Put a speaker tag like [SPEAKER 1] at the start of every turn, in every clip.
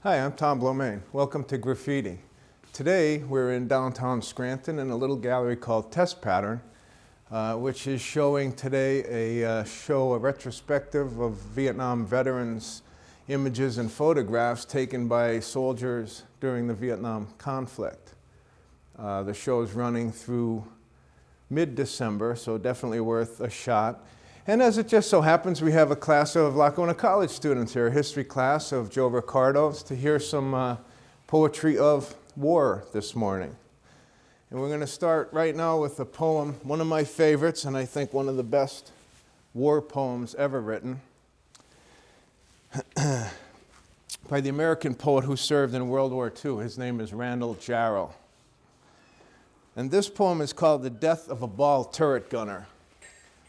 [SPEAKER 1] Hi, I'm Tom Blomain. Welcome to Graffiti. Today we're in downtown Scranton in a little gallery called Test Pattern, which is showing today a retrospective of Vietnam veterans' images and photographs taken by soldiers during the Vietnam conflict. The show is running through mid-December, so definitely worth a shot. And as it just so happens, we have a class of Lackawanna College students here, a history class of Joe Ricardo's, to hear some poetry of war this morning. And we're going to start right now with a poem, one of my favorites, and I think one of the best war poems ever written, by the American poet who served in World War II. His name is Randall Jarrell. And this poem is called The Death of a Ball Turret Gunner.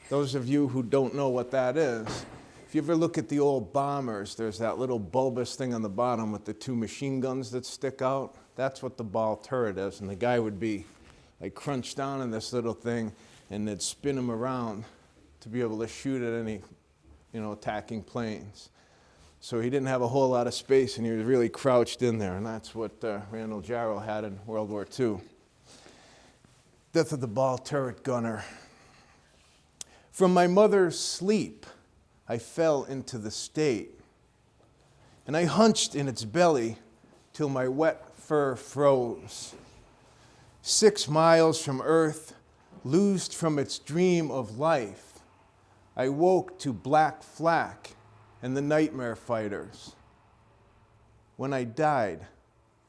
[SPEAKER 1] Those of you who don't know what that is, if you ever look at the old bombers, there's that little bulbous thing on the bottom with the two machine guns that stick out. That's what the ball turret is. And the guy would be like crunched down in this little thing, and they'd spin him around to be able to shoot at any, attacking planes. So he didn't have a whole lot of space, and he was really crouched in there. And that's what Randall Jarrell had in World War II. Death of the Ball Turret Gunner. From my mother's sleep, I fell into the state, and I hunched in its belly till my wet fur froze. 6 miles from earth, loosed from its dream of life, I woke to black flak and the nightmare fighters. When I died,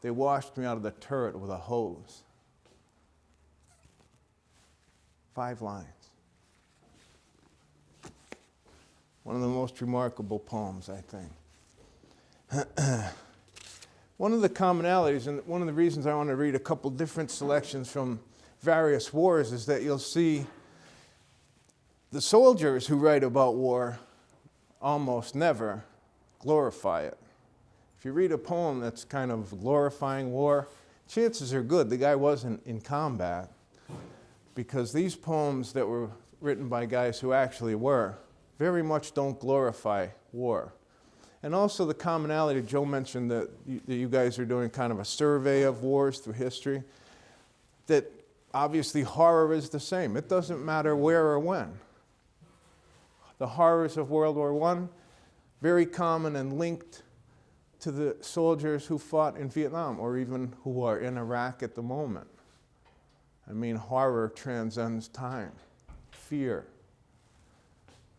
[SPEAKER 1] they washed me out of the turret with a hose. 5 lines. One of the most remarkable poems, I think. One of the commonalities, and one of the reasons I want to read a couple different selections from various wars, is that you'll see the soldiers who write about war almost never glorify it. If you read a poem that's kind of glorifying war, chances are good the guy wasn't in combat, because these poems that were written by guys who actually were very much don't glorify war. And also the commonality, Joe mentioned that you guys are doing kind of a survey of wars through history, that obviously horror is the same. It doesn't matter where or when. The horrors of World War I, very common and linked to the soldiers who fought in Vietnam or even who are in Iraq at the moment. I mean, horror transcends time, fear,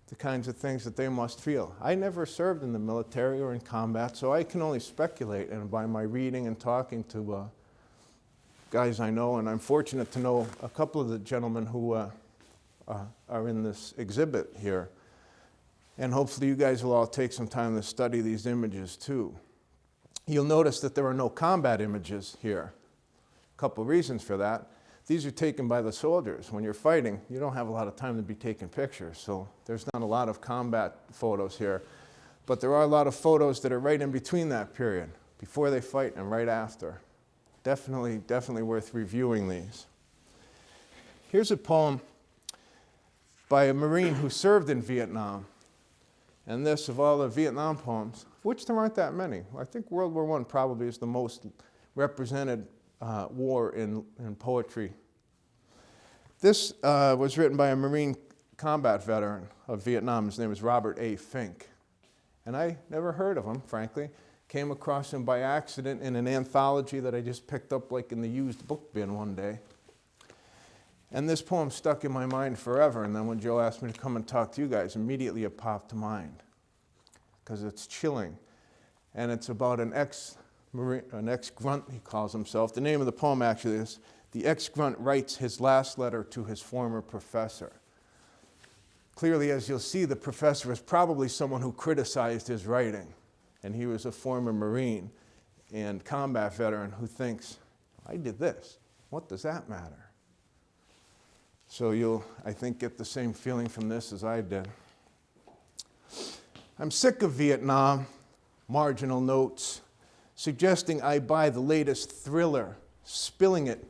[SPEAKER 1] the kinds of things that they must feel. I never served in the military or in combat, so I can only speculate, and by my reading and talking to guys I know, and I'm fortunate to know a couple of the gentlemen who are in this exhibit here, and hopefully you guys will all take some time to study these images too. You'll notice that there are no combat images here. A couple reasons for that. These are taken by the soldiers. When you're fighting, you don't have a lot of time to be taking pictures, so there's not a lot of combat photos here. But there are a lot of photos that are right in between that period, before they fight and right after. Definitely worth reviewing these. Here's a poem by a Marine who served in Vietnam. And this, of all the Vietnam poems, which there aren't that many. I think World War I probably is the most represented war in poetry. This was written by a Marine combat veteran of Vietnam. His name is Robert A. Fink. And I never heard of him, frankly. Came across him by accident in an anthology that I just picked up like in the used book bin one day. And this poem stuck in my mind forever. And then when Joe asked me to come and talk to you guys, immediately it popped to mind, because it's chilling. And it's about an ex-grunt, he calls himself. The name of the poem actually is, "The ex-grunt writes his last letter to his former professor." Clearly, as you'll see, the professor was probably someone who criticized his writing. And he was a former Marine and combat veteran who thinks, I did this. What does that matter? So you'll, I think, get the same feeling from this as I did. I'm sick of Vietnam, marginal notes, suggesting I buy the latest thriller, spilling it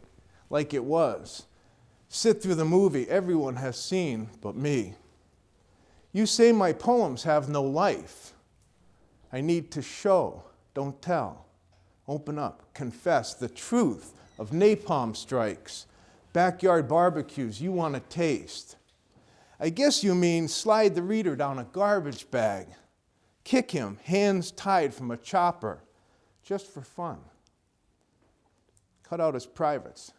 [SPEAKER 1] like it was. Sit through the movie everyone has seen but me. You say my poems have no life. I need to show don't tell. Open up, confess the truth of napalm strikes, backyard barbecues you want to taste. I guess you mean slide the reader down a garbage bag, kick him, hands tied from a chopper, just for fun. Cut out his privates,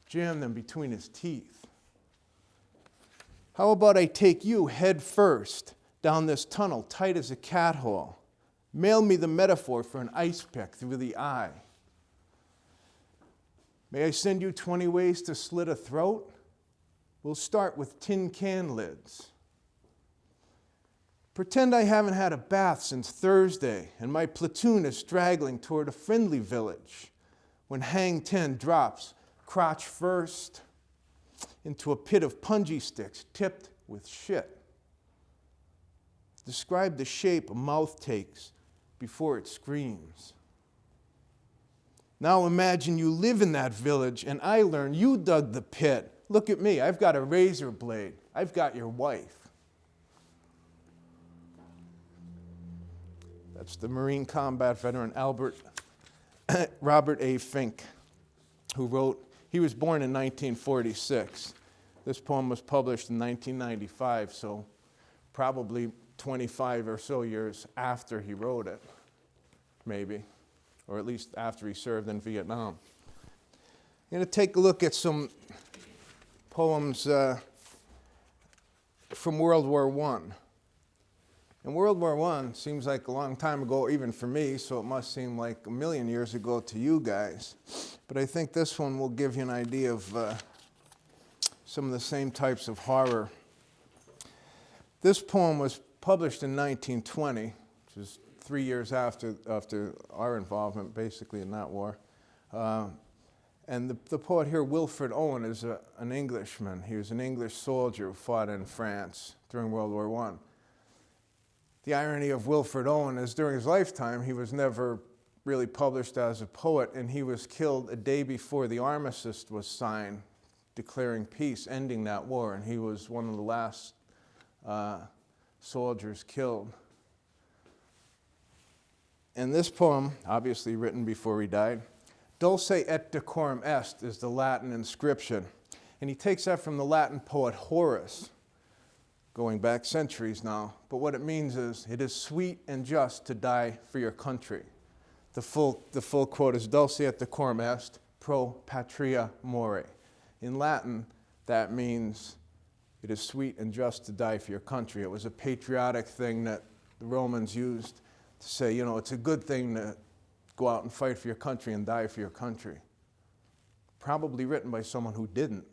[SPEAKER 1] jam them between his teeth. How about I take you head first down this tunnel tight as a cat hole? Mail me the metaphor for an ice pick through the eye. May I send you 20 ways to slit a throat? We'll start with tin can lids. Pretend I haven't had a bath since Thursday and my platoon is straggling toward a friendly village when Hang 10 drops, crotch first, into a pit of punji sticks tipped with shit. Describe the shape a mouth takes before it screams. Now imagine you live in that village and I learn you dug the pit. Look at me, I've got a razor blade. I've got your wife. That's the Marine combat veteran Robert A. Fink, who wrote, he was born in 1946. This poem was published in 1995, so probably 25 or so years after he wrote it, maybe, or at least after he served in Vietnam. I'm going to take a look at some poems from World War I. And World War I seems like a long time ago even for me, so it must seem like a million years ago to you guys. But I think this one will give you an idea of some of the same types of horror. This poem was published in 1920, which is 3 years after our involvement, basically, in that war. And the poet here, Wilfred Owen, is an Englishman. He was an English soldier who fought in France during World War I. The irony of Wilfred Owen is during his lifetime, he was never really published as a poet, and he was killed a day before the armistice was signed, declaring peace, ending that war, and he was one of the last soldiers killed. And this poem, obviously written before he died, Dulce et decorum est is the Latin inscription. And he takes that from the Latin poet Horace, going back centuries now. But what it means is, it is sweet and just to die for your country. The full quote is, Dulce et decorum est pro patria more. In Latin, that means it is sweet and just to die for your country. It was a patriotic thing that the Romans used to say, you know, it's a good thing to go out and fight for your country and die for your country. Probably written by someone who didn't,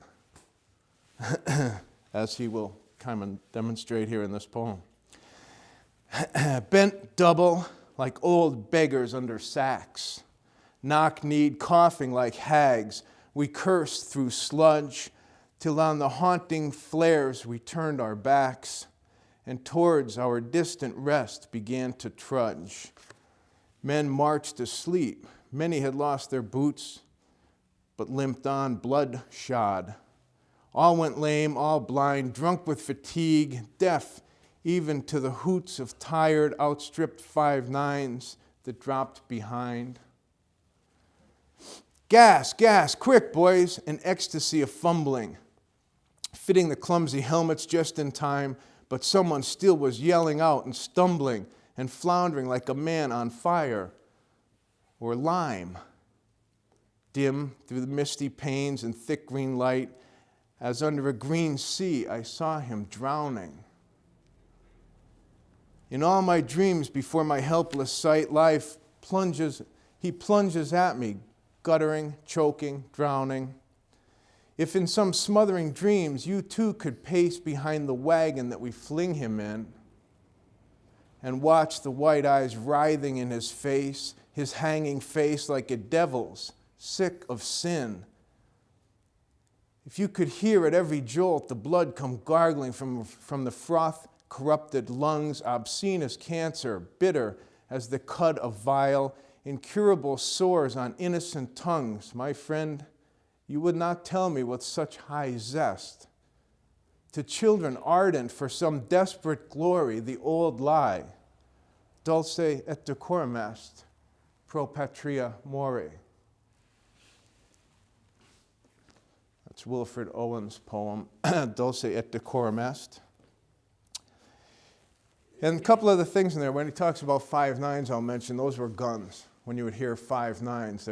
[SPEAKER 1] as he will kind of demonstrate here in this poem. Bent double like old beggars under sacks, knock-kneed, coughing like hags, we cursed through sludge, till on the haunting flares we turned our backs, and towards our distant rest began to trudge. Men marched asleep. Many had lost their boots, but limped on bloodshod. All went lame, all blind, drunk with fatigue, deaf even to the hoots of tired, outstripped 5-9s that dropped behind. Gas, gas, quick, boys, an ecstasy of fumbling, fitting the clumsy helmets just in time, but someone still was yelling out and stumbling and floundering like a man on fire or lime. Dim through the misty panes and thick green light, as under a green sea I saw him drowning. In all my dreams before my helpless sight, he plunges at me, guttering, choking, drowning. If in some smothering dreams you too could pace behind the wagon that we fling him in, and watch the white eyes writhing in his face, his hanging face like a devil's, sick of sin. If you could hear at every jolt the blood come gargling from the froth-corrupted lungs, obscene as cancer, bitter as the cud of vile, incurable sores on innocent tongues, my friend, you would not tell me with such high zest. To children ardent for some desperate glory, the old lie, dulce et decorum est, Pro Patria More. That's Wilfred Owen's poem, Dulce et decorum est. And a couple other things in there. When he talks about 5.9s, I'll mention those were guns. When you would hear 5.9s,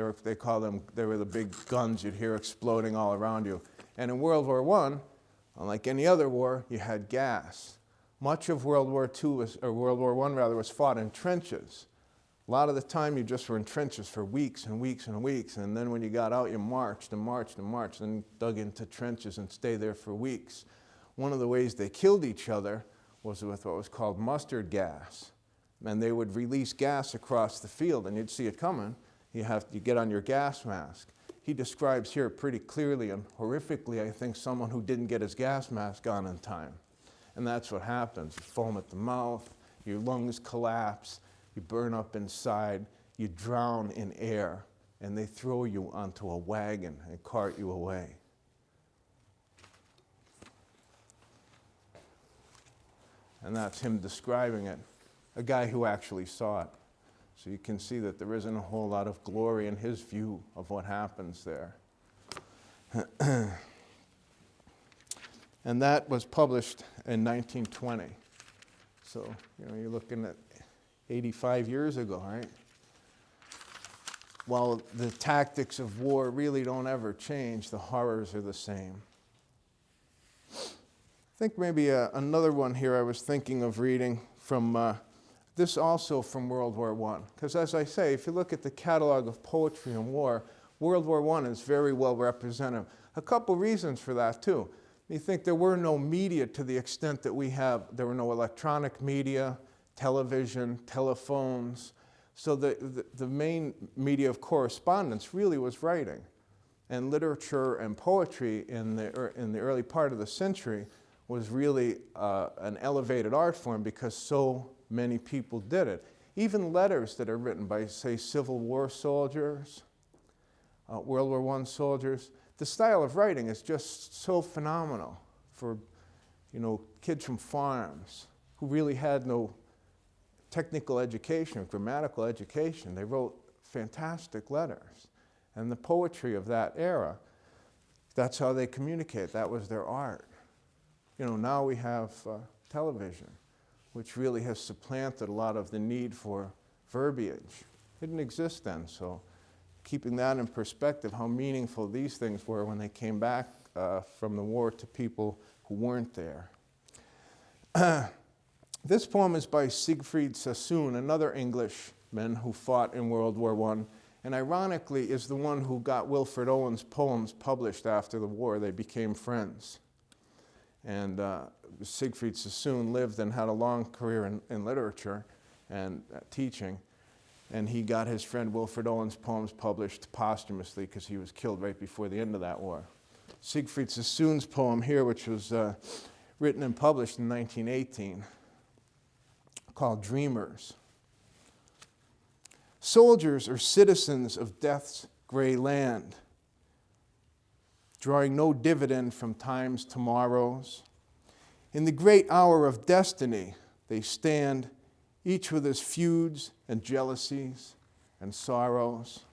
[SPEAKER 1] they were the big guns you'd hear exploding all around you. And in World War I, unlike any other war, you had gas. Much of World War I was fought in trenches. A lot of the time you just were in trenches for weeks and weeks and weeks, and then when you got out, you marched and marched and marched and dug into trenches and stayed there for weeks. One of the ways they killed each other was with what was called mustard gas. And they would release gas across the field, and you'd see it coming. You get on your gas mask. He describes here pretty clearly and horrifically, I think, someone who didn't get his gas mask on in time. And that's what happens. You foam at the mouth, your lungs collapse, you burn up inside, you drown in air, and they throw you onto a wagon and cart you away. And that's him describing it, a guy who actually saw it. So you can see that there isn't a whole lot of glory in his view of what happens there. And that was published in 1920. So, you're looking at 85 years ago, right? While the tactics of war really don't ever change, the horrors are the same. I think maybe another one here I was thinking of reading from, this also from World War I. Because as I say, if you look at the catalog of poetry and war, World War I is very well represented. A couple reasons for that too. You think there were no media to the extent that we have. There were no electronic media, television, telephones. So the main media of correspondence really was writing. And literature and poetry in the early part of the century was really an elevated art form because so many people did it. Even letters that are written by, say, Civil War soldiers, World War I soldiers, the style of writing is just so phenomenal for, kids from farms who really had no technical education or grammatical education. They wrote fantastic letters. And the poetry of that era, that's how they communicate. That was their art. Now we have television, which really has supplanted a lot of the need for verbiage. It didn't exist then, so keeping that in perspective, how meaningful these things were when they came back from the war to people who weren't there. This poem is by Siegfried Sassoon, another Englishman who fought in World War I, and ironically is the one who got Wilfred Owen's poems published after the war. They became friends. And Siegfried Sassoon lived and had a long career in literature and teaching. And he got his friend Wilfred Owen's poems published posthumously because he was killed right before the end of that war. Siegfried Sassoon's poem here, which was written and published in 1918, called Dreamers. Soldiers are citizens of death's gray land, drawing no dividend from time's tomorrows. In the great hour of destiny, they stand, each with his feuds and jealousies and sorrows.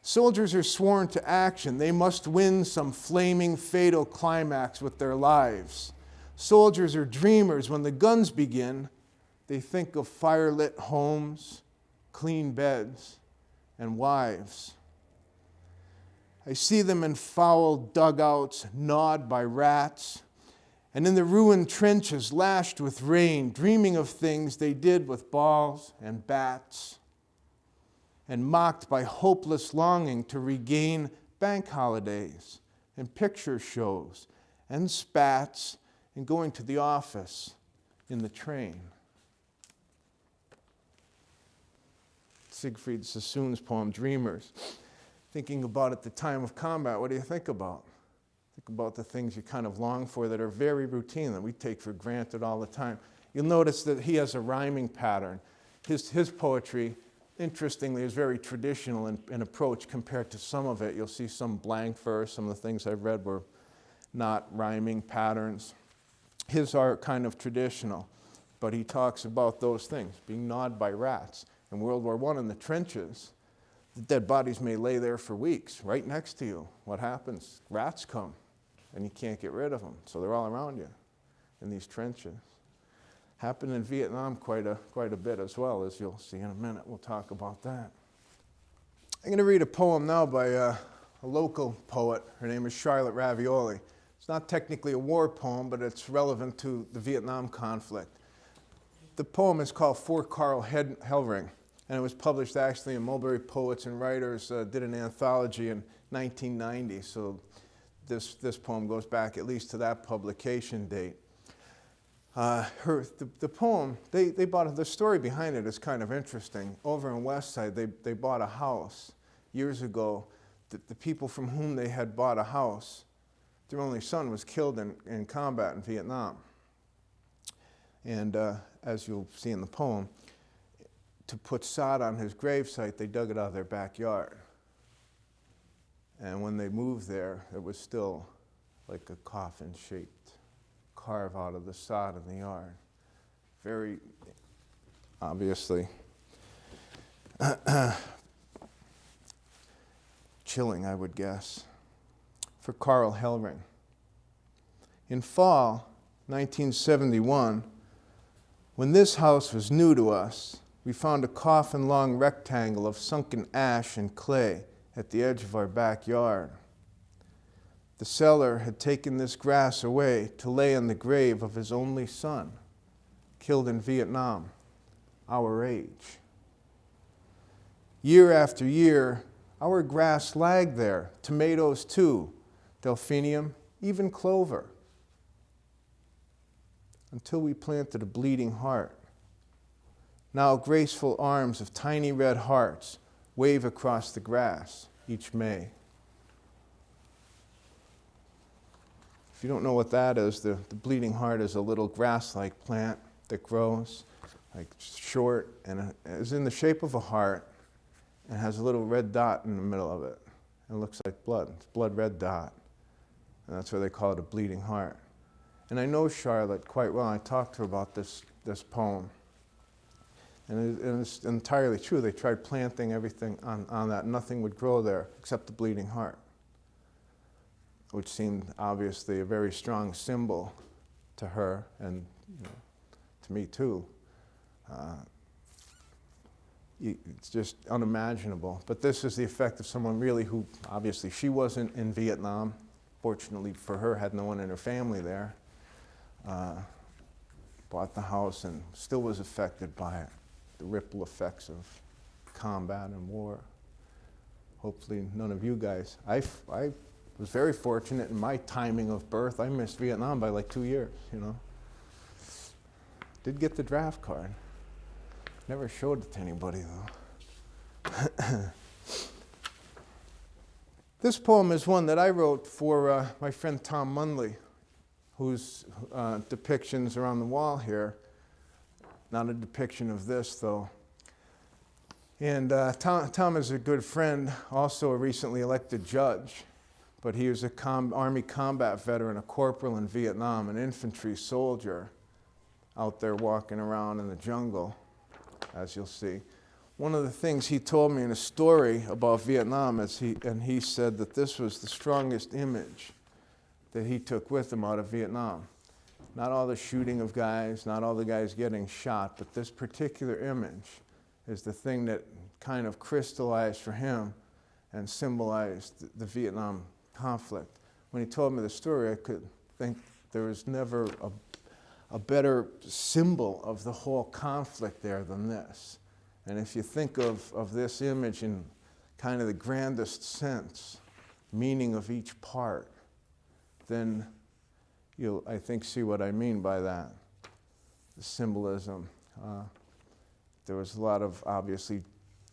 [SPEAKER 1] Soldiers are sworn to action. They must win some flaming, fatal climax with their lives. Soldiers are dreamers. When the guns begin, they think of firelit homes, clean beds, and wives. I see them in foul dugouts, gnawed by rats, and in the ruined trenches lashed with rain, dreaming of things they did with balls and bats, and mocked by hopeless longing to regain bank holidays and picture shows and spats and going to the office in the train. Siegfried Sassoon's poem, Dreamers. Thinking about at the time of combat, what do you think about? Think about the things you kind of long for that are very routine, that we take for granted all the time. You'll notice that he has a rhyming pattern. His poetry, interestingly, is very traditional in approach compared to some of it. You'll see some blank verse. Some of the things I've read were not rhyming patterns. His are kind of traditional, but he talks about those things, being gnawed by rats. in World War I in the trenches, the dead bodies may lay there for weeks, right next to you. What happens? Rats come, and you can't get rid of them, so they're all around you in these trenches. Happened in Vietnam quite a bit as well, as you'll see in a minute. We'll talk about that. I'm going to read a poem now by a local poet. Her name is Charlotte Ravioli. It's not technically a war poem, but it's relevant to the Vietnam conflict. The poem is called For Carl Hellring, and it was published actually in Mulberry Poets and Writers, did an anthology in 1990, so this poem goes back at least to that publication date. The poem, they bought, the story behind it is kind of interesting. Over in West Side, they bought a house years ago. The people from whom they had bought a house, their only son was killed in combat in Vietnam. And as you'll see in the poem, to put sod on his gravesite, they dug it out of their backyard. And when they moved there, it was still like a coffin-shaped carve out of the sod in the yard. Very obviously chilling, I would guess. For Carl Hellring. In fall 1971, when this house was new to us, we found a coffin-long rectangle of sunken ash and clay at the edge of our backyard. The seller had taken this grass away to lay in the grave of his only son, killed in Vietnam, our age. Year after year, our grass lagged there, tomatoes too, delphinium, even clover, until we planted a bleeding heart. Now graceful arms of tiny red hearts wave across the grass each May. If you don't know what that is, the bleeding heart is a little grass-like plant that grows, like short, and is in the shape of a heart, and has a little red dot in the middle of it. And it looks like blood. It's a blood red dot. And that's why they call it a bleeding heart. And I know Charlotte quite well. I talked to her about this poem. And it's entirely true. They tried planting everything on that. Nothing would grow there except the bleeding heart, which seemed obviously a very strong symbol to her and to me too. It's just unimaginable. But this is the effect of someone really who, obviously, she wasn't in Vietnam. Fortunately for her, had no one in her family there. Bought the house and still was affected by it, the ripple effects of combat and war. Hopefully none of you guys. I was very fortunate in my timing of birth. I missed Vietnam by like 2 years, Did get the draft card. Never showed it to anybody, though. This poem is one that I wrote for my friend Tom Munley, whose depictions are on the wall here. Not a depiction of this, though. And Tom is a good friend, also a recently elected judge, but he was an Army combat veteran, a corporal in Vietnam, an infantry soldier out there walking around in the jungle, as you'll see. One of the things he told me in a story about Vietnam is he said that this was the strongest image that he took with him out of Vietnam. Not all the shooting of guys, not all the guys getting shot, but this particular image is the thing that kind of crystallized for him and symbolized the Vietnam conflict. When he told me the story, I could think there was never a better symbol of the whole conflict there than this. And if you think of this image in kind of the grandest sense, meaning of each part, then you'll, I think, see what I mean by that, the symbolism. There was a lot of, obviously,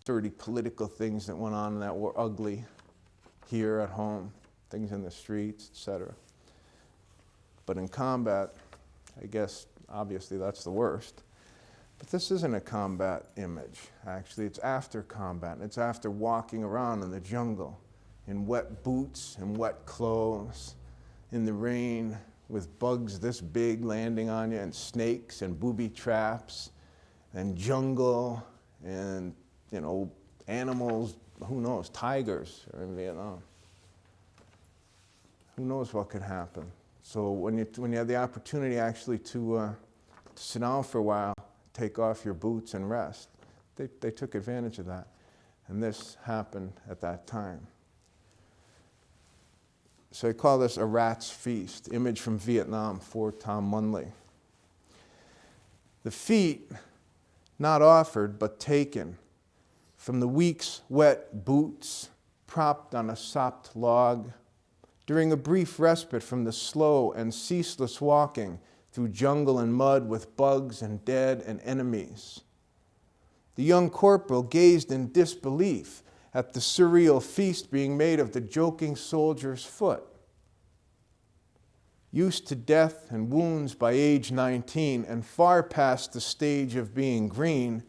[SPEAKER 1] dirty political things that went on that were ugly here at home, things in the streets, etc. But in combat, I guess, obviously, that's the worst. But this isn't a combat image, actually. It's after combat. It's after walking around in the jungle in wet boots and wet clothes, in the rain, with bugs this big landing on you, and snakes and booby traps and jungle and, you know, animals, who knows, tigers are in Vietnam. Who knows what could happen? So when you have the opportunity actually to sit down for a while, take off your boots and rest, they took advantage of that. And this happened at that time. So I call this a rat's feast, image from Vietnam for Tom Munley. The feet, not offered but taken, from the week's wet boots, propped on a sopped log, during a brief respite from the slow and ceaseless walking through jungle and mud with bugs and dead and enemies. The young corporal gazed in disbelief at the surreal feast being made of the joking soldier's foot. Used to death and wounds by age 19 and far past the stage of being green,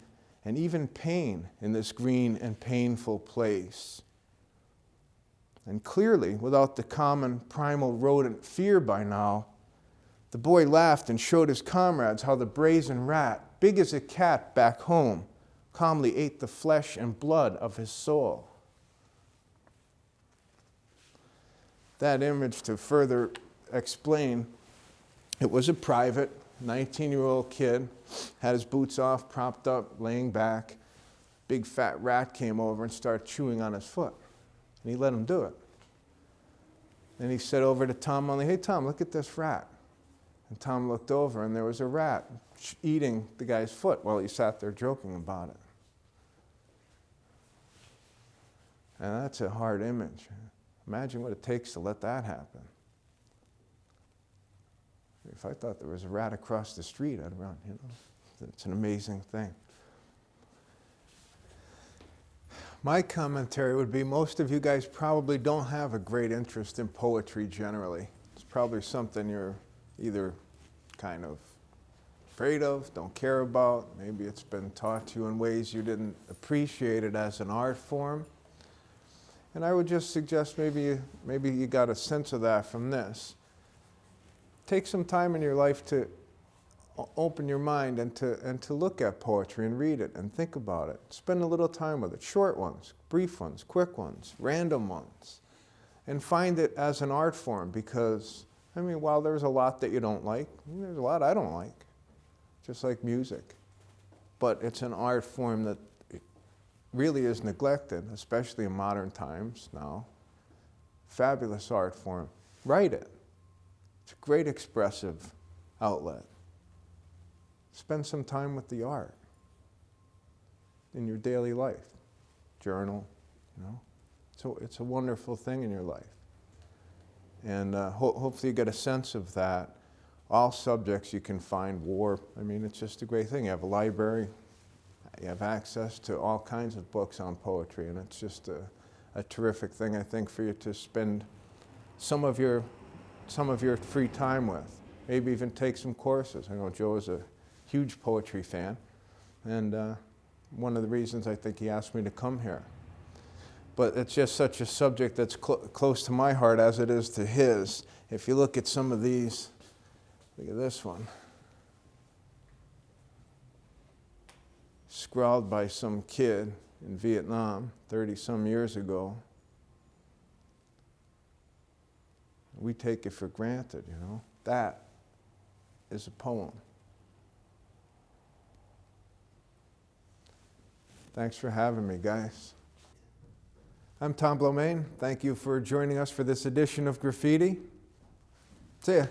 [SPEAKER 1] and even pain in this green and painful place. And clearly, without the common primal rodent fear by now, the boy laughed and showed his comrades how the brazen rat, big as a cat back home, calmly ate the flesh and blood of his soul. That image, to further explain, it was a private 19-year-old kid, had his boots off, propped up, laying back. Big fat rat came over and started chewing on his foot. And he let him do it. Then he said over to Tom Munley, "Hey Tom, look at this rat." And Tom looked over and there was a rat eating the guy's foot while he sat there joking about it. And that's a hard image. Imagine what it takes to let that happen. If I thought there was a rat across the street, I'd run, you know. It's an amazing thing. My commentary would be most of you guys probably don't have a great interest in poetry generally. It's probably something you're either kind of afraid of, don't care about. Maybe it's been taught to you in ways you didn't appreciate it as an art form. And I would just suggest maybe you got a sense of that from this. Take some time in your life to open your mind and to look at poetry and read it and think about it. Spend a little time with it. Short ones, brief ones, quick ones, random ones. And find it as an art form because, I mean, while there's a lot that you don't like, there's a lot I don't like, just like music. But it's an art form that really is neglected, especially in modern times now. Fabulous art form. Write it. It's a great expressive outlet. Spend some time with the art in your daily life. Journal, you know. So it's a wonderful thing in your life. And hopefully you get a sense of that. All subjects you can find war. I mean, it's just a great thing. You have a library. You have access to all kinds of books on poetry. And it's just a terrific thing, I think, for you to spend some of your free time with. Maybe even take some courses. I know Joe is a huge poetry fan, and one of the reasons I think he asked me to come here. But it's just such a subject that's close to my heart as it is to his. If you look at some of these, look at this one. Scrawled by some kid in Vietnam 30-some years ago. We take it for granted, you know. That is a poem. Thanks for having me, guys. I'm Tom Blomain. Thank you for joining us for this edition of Graffiti. See ya.